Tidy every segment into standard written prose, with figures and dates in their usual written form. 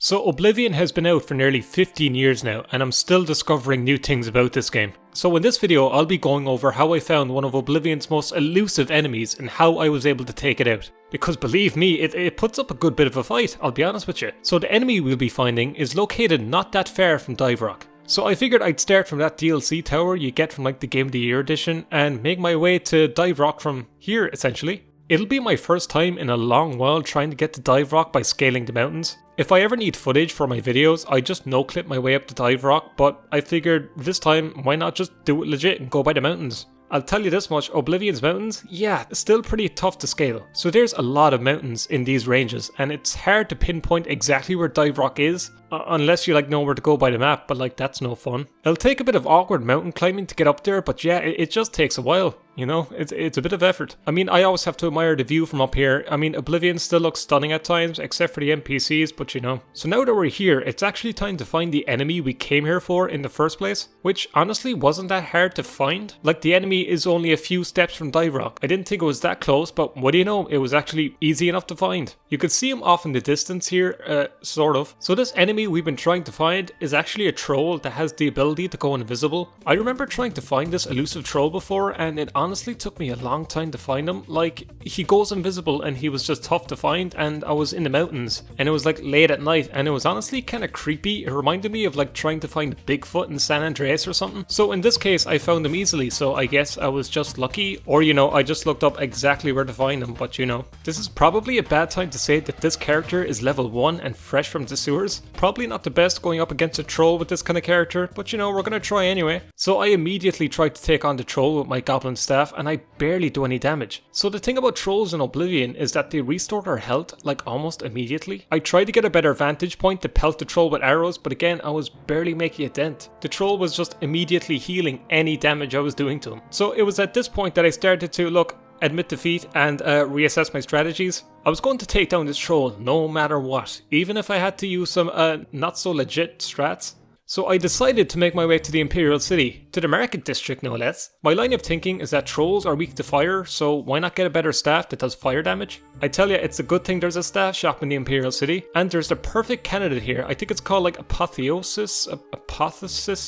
So Oblivion has been out for nearly 15 years now, and I'm still discovering new things about this game. So in this video I'll be going over how I found one of Oblivion's most elusive enemies and how I was able to take it out. Because believe me, it puts up a good bit of a fight, I'll be honest with you. So the enemy we'll be finding is located not that far from Dive Rock. So I figured I'd start from that DLC tower you get from like the Game of the Year edition and make my way to Dive Rock from here essentially. It'll be my first time in a long while trying to get to Dive Rock by scaling the mountains. If I ever need footage for my videos, I just no-clip my way up to Dive Rock, but I figured this time, why not just do it legit and go by the mountains? I'll tell you this much, Oblivion's mountains, yeah, still pretty tough to scale. So there's a lot of mountains in these ranges, and it's hard to pinpoint exactly where Dive Rock is, unless you like know where to go by the map, but like that's no fun. It'll take a bit of awkward mountain climbing to get up there, but yeah, it just takes a while. You know, it's a bit of effort. I mean, I always have to admire the view from up here. I mean, Oblivion still looks stunning at times, except for the NPCs, but you know. So now that we're here, it's actually time to find the enemy we came here for in the first place, which honestly wasn't that hard to find. Like, the enemy is only a few steps from Dive Rock. I didn't think it was that close, but what do you know, it was actually easy enough to find. You can see him off in the distance here, sort of. So this enemy we've been trying to find is actually a troll that has the ability to go invisible. I remember trying to find this elusive troll before, and it honestly took me a long time to find him. Like, he goes invisible and he was just tough to find, and I was in the mountains and it was like late at night and it was honestly kind of creepy. It reminded me of like trying to find Bigfoot in San Andreas or something. So in this case I found him easily, so I guess I was just lucky, or you know, I just looked up exactly where to find him. But you know, this is probably a bad time to say that this character is level 1 and fresh from the sewers. Probably not the best going up against a troll with this kind of character, but you know, we're gonna try anyway. So I immediately tried to take on the troll with my goblin staff and I barely do any damage. So the thing about trolls in Oblivion is that they restore their health like almost immediately. I tried to get a better vantage point to pelt the troll with arrows, but again I was barely making a dent. The troll was just immediately healing any damage I was doing to him. So it was at this point that I started to admit defeat and reassess my strategies. I was going to take down this troll no matter what, even if I had to use some not so legit strats. So I decided to make my way to the Imperial City, to the market district no less. My line of thinking is that trolls are weak to fire, so why not get a better staff that does fire damage? I tell you, it's a good thing there's a staff shop in the Imperial City, and there's the perfect candidate here. I think it's called like Apotheosis, Apothis,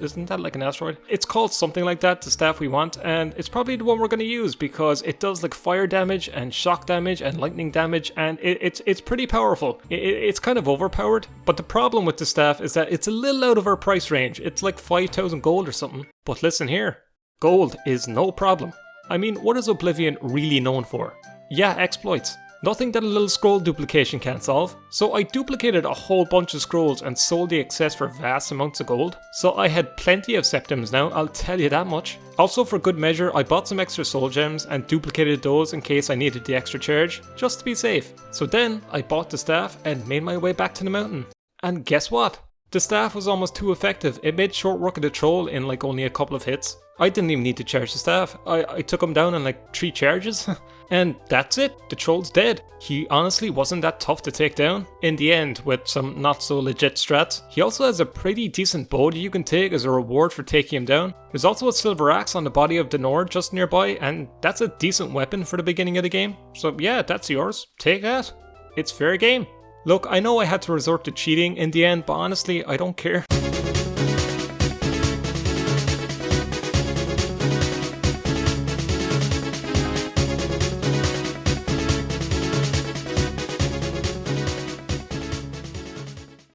isn't that like an asteroid? It's called something like that, the staff we want, and it's probably the one we're going to use because it does like fire damage and shock damage and lightning damage, and it's pretty powerful. It's kind of overpowered, but the problem with the staff is that it's a little out of our price range. It's like 5,000 gold or something. But listen here, gold is no problem. I mean, what is Oblivion really known for? Yeah, exploits. Nothing that a little scroll duplication can't solve. So I duplicated a whole bunch of scrolls and sold the excess for vast amounts of gold. So I had plenty of septims now, I'll tell you that much. Also, for good measure, I bought some extra soul gems and duplicated those in case I needed the extra charge, just to be safe. So then I bought the staff and made my way back to the mountain. And guess what? The staff was almost too effective. It made short work of the troll in like only a couple of hits. I didn't even need to charge the staff. I took him down in like 3 charges. And that's it, the troll's dead. He honestly wasn't that tough to take down. In the end, with some not so legit strats. He also has a pretty decent bow that you can take as a reward for taking him down. There's also a silver axe on the body of the Nord just nearby, and that's a decent weapon for the beginning of the game. So yeah, that's yours. Take that. It's fair game. Look, I know I had to resort to cheating in the end, but honestly, I don't care.